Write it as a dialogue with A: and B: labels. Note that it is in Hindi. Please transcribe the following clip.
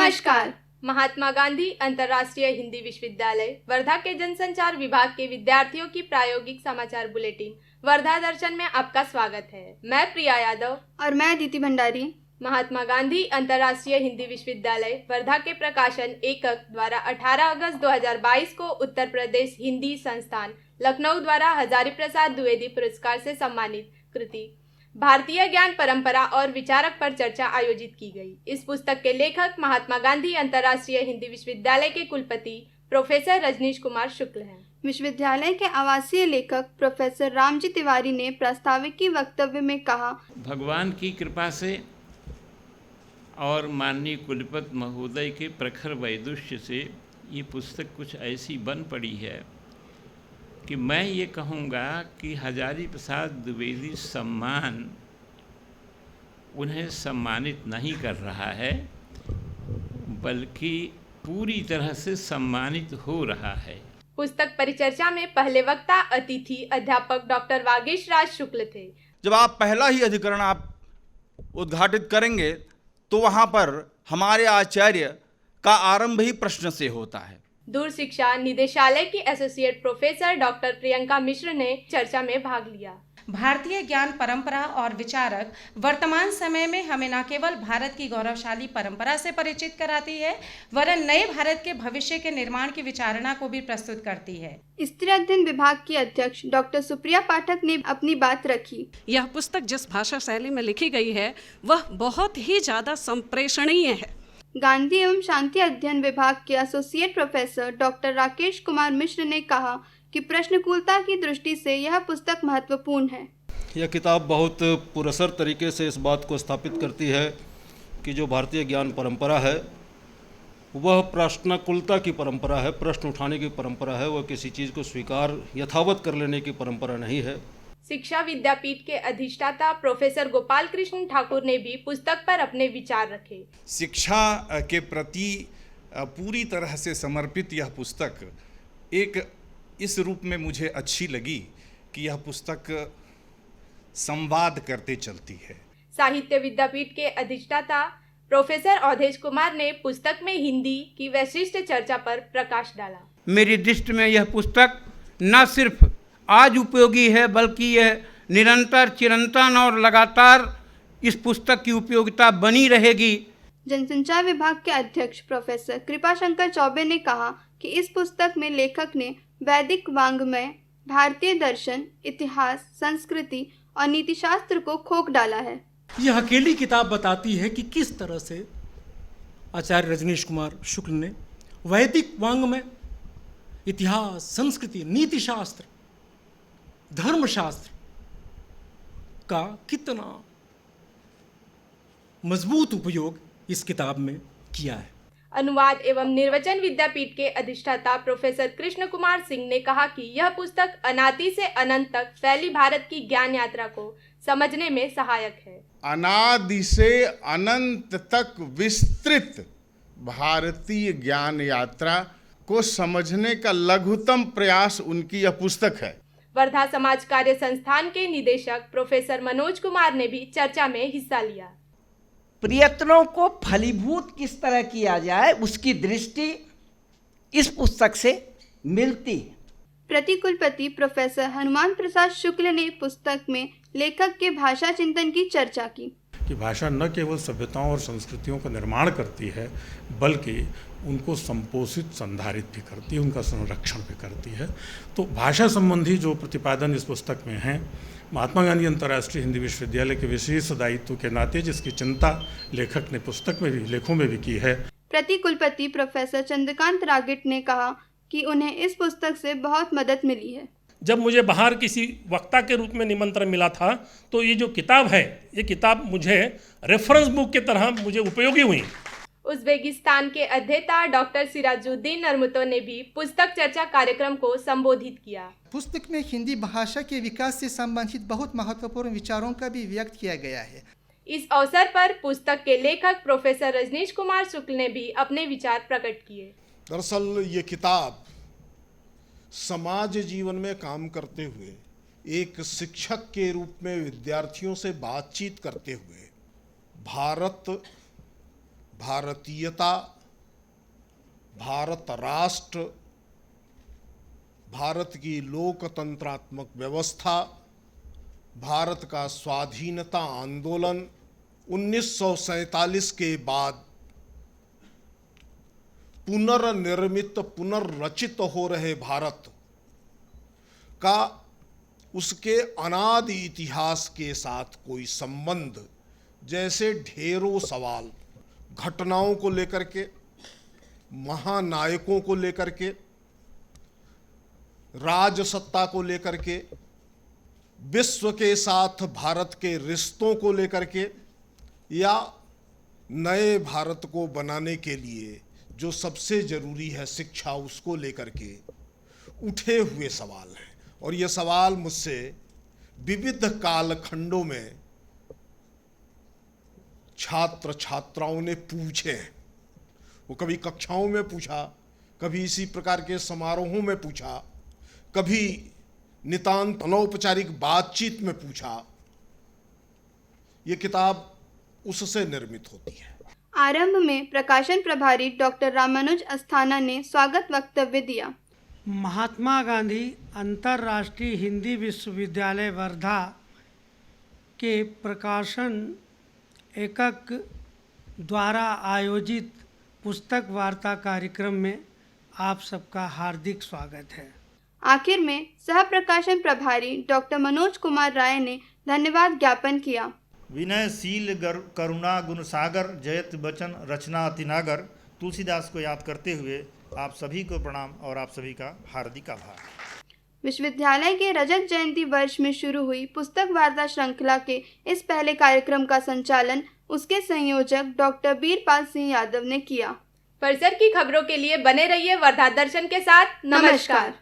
A: नमस्कार। महात्मा गांधी अंतर्राष्ट्रीय हिंदी विश्वविद्यालय वर्धा के जनसंचार विभाग के विद्यार्थियों की प्रायोगिक समाचार बुलेटिन वर्धा दर्शन में आपका स्वागत है। मैं प्रिया यादव
B: और मैं अदिति भंडारी।
A: महात्मा गांधी अंतर्राष्ट्रीय हिंदी विश्वविद्यालय वर्धा के प्रकाशन एकक द्वारा 18 अगस्त 2022 को उत्तर प्रदेश हिंदी संस्थान लखनऊ द्वारा हजारी प्रसाद द्विवेदी पुरस्कार से सम्मानित कृति भारतीय ज्ञान परंपरा और विचारक पर चर्चा आयोजित की गई। इस पुस्तक के लेखक महात्मा गांधी अंतर्राष्ट्रीय हिंदी विश्वविद्यालय के कुलपति प्रोफेसर रजनीश कुमार शुक्ल हैं।
B: विश्वविद्यालय के आवासीय लेखक प्रोफेसर रामजी तिवारी ने प्रास्ताविकी वक्तव्य में कहा,
C: भगवान की कृपा से और माननीय कुलपति महोदय के प्रखर वैदुष्य से ये पुस्तक कुछ ऐसी बन पड़ी है कि मैं ये कहूँगा कि हजारी प्रसाद द्विवेदी सम्मान उन्हें सम्मानित नहीं कर रहा है, बल्कि पूरी तरह से सम्मानित हो रहा है।
A: पुस्तक परिचर्चा में पहले वक्ता अतिथि अध्यापक डॉक्टर वागीश राज शुक्ल थे।
D: जब आप पहला ही अधिकरण आप उद्घाटित करेंगे तो वहाँ पर हमारे आचार्य का आरंभ ही प्रश्न से होता है।
A: दूर शिक्षा निदेशालय की एसोसिएट प्रोफेसर डॉक्टर प्रियंका मिश्र ने चर्चा में भाग लिया।
E: भारतीय ज्ञान परंपरा और विचारक वर्तमान समय में हमें न केवल भारत की गौरवशाली परंपरा से परिचित कराती है, वरन नए भारत के भविष्य के निर्माण की विचारणा को भी प्रस्तुत करती है।
B: स्त्री अध्ययन विभाग की अध्यक्ष डॉक्टर सुप्रिया पाठक ने अपनी बात रखी।
F: यह पुस्तक जिस भाषा शैली में लिखी गई है वह बहुत ही ज्यादा संप्रेषणीय है।
B: गांधी एवं शांति अध्ययन विभाग के associate professor doctor Rakesh Kumar Mishra ने कहा कि प्रश्नकूलता की दृष्टि से यह पुस्तक महत्वपूर्ण है।
G: यह किताब बहुत पुरस्सर तरीके से इस बात को स्थापित करती है कि जो भारतीय ज्ञान परंपरा है वह प्रश्नकूलता की परंपरा है, प्रश्न उठाने की परंपरा है, वह किसी चीज़ को स्वीकार यथावत कर लेने की परंपरा नहीं है।
A: शिक्षा विद्यापीठ के अधिष्ठाता प्रोफेसर गोपाल कृष्ण ठाकुर ने भी पुस्तक पर अपने विचार रखे।
H: शिक्षा के प्रति पूरी तरह से समर्पित यह पुस्तक एक इस रूप में मुझे अच्छी लगी कि यह पुस्तक संवाद करते चलती है।
A: साहित्य विद्यापीठ के अधिष्ठाता प्रोफेसर अवधेश कुमार ने पुस्तक में हिंदी की वैशिष्ट चर्चा पर प्रकाश डाला।
I: मेरी दृष्टि में यह पुस्तक न सिर्फ आज उपयोगी है, बल्कि यह निरंतर चिरंतन और लगातार इस पुस्तक की उपयोगिता बनी रहेगी।
B: जनसंचार विभाग के अध्यक्ष प्रोफेसर कृपाशंकर चौबे ने कहा कि इस पुस्तक में लेखक ने वैदिक वाङ्मय, भारतीय दर्शन, इतिहास, संस्कृति और नीतिशास्त्र को खोक डाला है।
J: यह अकेली किताब बताती है कि किस तरह से आचार्य रजनीश कुमार शुक्ल ने वैदिक वाङ्मय, इतिहास, संस्कृति, नीतिशास्त्र, धर्मशास्त्र का कितना मजबूत उपयोग इस किताब में किया है।
A: अनुवाद एवं निर्वचन विद्यापीठ के अधिष्ठाता प्रोफेसर कृष्ण कुमार सिंह ने कहा कि यह पुस्तक अनादि से अनंत तक फैली भारत की ज्ञान यात्रा को समझने में सहायक है।
H: अनादि से अनंत तक विस्तृत भारतीय ज्ञान यात्रा को समझने का लघुतम प्रयास उनकी यह पुस्तक है।
A: वर्धा समाज कार्य संस्थान के निदेशक प्रोफेसर मनोज कुमार ने भी चर्चा में हिस्सा लिया।
K: प्रयत्नों को फलीभूत किस तरह किया जाए उसकी दृष्टि इस पुस्तक से मिलती है।
B: प्रतिकुलपति प्रोफेसर हनुमान प्रसाद शुक्ल ने पुस्तक में लेखक के भाषा चिंतन की चर्चा की
L: कि भाषा न केवल सभ्यताओं और संस्कृतियों का निर्माण करती है, बल्कि उनको संपोषित संधारित भी करती है, उनका संरक्षण भी करती है। तो भाषा संबंधी जो प्रतिपादन इस पुस्तक में हैं, महात्मा गांधी अंतर्राष्ट्रीय हिंदी विश्वविद्यालय के विशेष दायित्व के नाते जिसकी चिंता लेखक ने पुस्तक में भी, लेखों में भी की है।
B: प्रतिकुलपति प्रोफेसर चंद्रकांत रागिट ने कहा कि उन्हें इस पुस्तक से बहुत मदद मिली है।
J: जब मुझे बाहर किसी वक्ता के रूप में निमंत्रण मिला था तो ये जो किताब है, ये किताब मुझे रेफरेंस बुक की तरह मुझे उपयोगी हुई।
A: उज़्बेकिस्तान के अध्येता डॉक्टर सिराजुद्दीन नरमुतो ने भी पुस्तक चर्चा कार्यक्रम को संबोधित किया।
M: पुस्तक में हिंदी भाषा के विकास से संबंधित बहुत महत्वपूर्ण विचारों का भी व्यक्त किया गया है।
A: इस अवसर पर पुस्तक के लेखक प्रोफेसर रजनीश कुमार शुक्ल ने भी अपने विचार प्रकट किए।
H: दरअसल ये किताब समाज जीवन में काम करते हुए एक शिक्षक के रूप में विद्यार्थियों से बातचीत करते हुए भारत, भारतीयता,
N: भारत राष्ट्र, भारत की लोकतंत्रात्मक व्यवस्था, भारत का स्वाधीनता आंदोलन 1947 के बाद पुनर्निर्मित, पुनर्रचित हो रहे भारत का उसके अनादि इतिहास के साथ कोई संबंध, जैसे ढेरों सवाल घटनाओं को लेकर के, महानायकों को लेकर के, राजसत्ता को लेकर के, विश्व के साथ भारत के रिश्तों को लेकर के, या नए भारत को बनाने के लिए जो सबसे जरूरी है शिक्षा, उसको लेकर के उठे हुए सवाल हैं। और ये सवाल मुझसे विविध कालखंडों में छात्र छात्राओं ने पूछे हैं। वो कभी कक्षाओं में पूछा, कभी इसी प्रकार के समारोहों में पूछा, कभी नितांत अनौपचारिक बातचीत में पूछा। ये किताब उससे निर्मित होती है।
B: आरंभ में प्रकाशन प्रभारी डॉक्टर रामानुज अस्थाना ने स्वागत वक्तव्य दिया।
O: महात्मा गांधी अंतर्राष्ट्रीय हिंदी विश्वविद्यालय वर्धा के प्रकाशन एकक द्वारा आयोजित पुस्तक वार्ता कार्यक्रम में आप सबका हार्दिक स्वागत है।
B: आखिर में सह प्रकाशन प्रभारी डॉक्टर मनोज कुमार राय ने धन्यवाद ज्ञापन किया।
P: विनयशील करुणा गुण सागर जयत बचन रचना अतिनागर तुलसीदास को याद करते हुए आप सभी को प्रणाम और आप सभी का हार्दिक आभार।
B: विश्वविद्यालय के रजत जयंती वर्ष में शुरू हुई पुस्तक वार्ता श्रृंखला के इस पहले कार्यक्रम का संचालन उसके संयोजक डॉक्टर बीरपाल सिंह यादव ने किया।
A: परिसर की खबरों के लिए बने रहिए वर्धा दर्शन के साथ। नमस्कार।